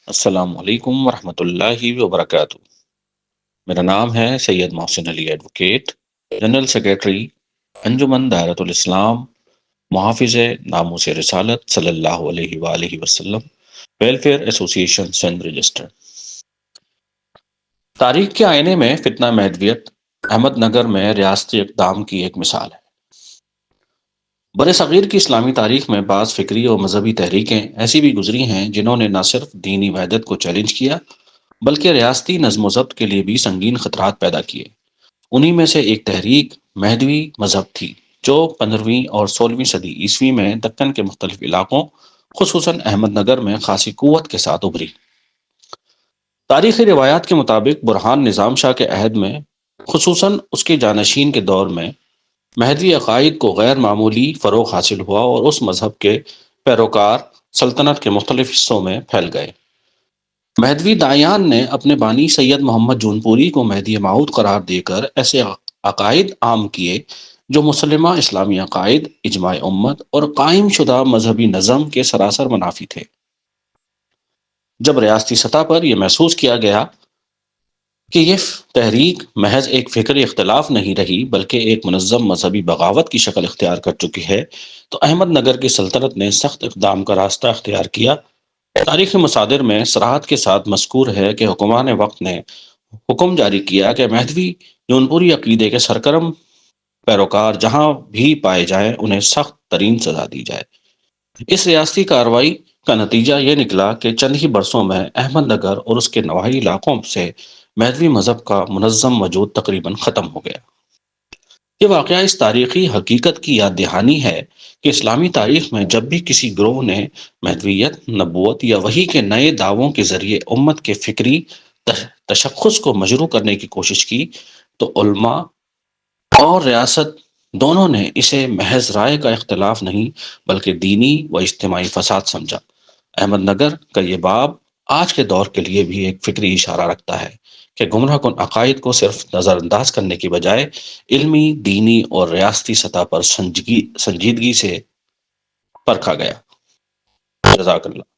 السلام علیکم ورحمۃ اللہ وبرکاتہ۔ میرا نام ہے سید محسن علی ایڈوکیٹ، جنرل سیکریٹری انجمن دائرۃ الاسلام، محافظ ناموس رسالت صلی اللہ علیہ وآلہ وسلم، ویلفیئر ایسوسی ایشن سندھ رجسٹر۔ تاریخ کے آئینے میں فتنہ مہدویت احمد نگر میں ریاستی اقدام کی ایک مثال ہے۔ برِ صغیر کی اسلامی تاریخ میں بعض فکری اور مذہبی تحریکیں ایسی بھی گزری ہیں جنہوں نے نہ صرف دینی وحدت کو چیلنج کیا بلکہ ریاستی نظم و ضبط کے لیے بھی سنگین خطرات پیدا کیے۔ انہی میں سے ایک تحریک مہدوی مذہب تھی، جو 15ویں اور 16ویں صدی عیسوی میں دکن کے مختلف علاقوں خصوصاً احمد نگر میں خاصی قوت کے ساتھ ابھری۔ تاریخی روایات کے مطابق برہان نظام شاہ کے عہد میں، خصوصاً اس کے جانشین کے دور میں، مہدوی عقائد کو غیر معمولی فروغ حاصل ہوا اور اس مذہب کے پیروکار سلطنت کے مختلف حصوں میں پھیل گئے۔ مہدوی داعیان نے اپنے بانی سید محمد جون پوری کو مہدی موعود قرار دے کر ایسے عقائد عام کیے جو مسلمہ اسلامی عقائد، اجماع امت اور قائم شدہ مذہبی نظم کے سراسر منافی تھے۔ جب ریاستی سطح پر یہ محسوس کیا گیا کہ یہ تحریک محض ایک فکری اختلاف نہیں رہی بلکہ ایک منظم مذہبی بغاوت کی شکل اختیار کر چکی ہے، تو احمد نگر کی سلطنت نے سخت اقدام کا راستہ اختیار کیا۔ تاریخی مصادر میں صراحت کے ساتھ مذکور ہے کہ حکمان وقت نے حکم جاری کیا کہ مہدوی جونپوری عقیدے کے سرگرم پیروکار جہاں بھی پائے جائیں انہیں سخت ترین سزا دی جائے۔ اس ریاستی کارروائی کا نتیجہ یہ نکلا کہ چند ہی برسوں میں احمد نگر اور اس کے نواحی علاقوں سے مہدوی مذہب کا منظم وجود تقریباً ختم ہو گیا۔ یہ واقعہ اس تاریخی حقیقت کی یاد دہانی ہے کہ اسلامی تاریخ میں جب بھی کسی گروہ نے مہدویت، نبوت یا وحی کے نئے دعووں کے ذریعے امت کے فکری تشخص کو مجروح کرنے کی کوشش کی تو علماء اور ریاست دونوں نے اسے محض رائے کا اختلاف نہیں بلکہ دینی و اجتماعی فساد سمجھا۔ احمد نگر کا یہ باب آج کے دور کے لیے بھی ایک فکری اشارہ رکھتا ہے کہ گمراہ کن عقائد کو صرف نظر انداز کرنے کی بجائے علمی، دینی اور ریاستی سطح پر سنجیدگی سے پرکھا گیا۔ جزاک اللہ۔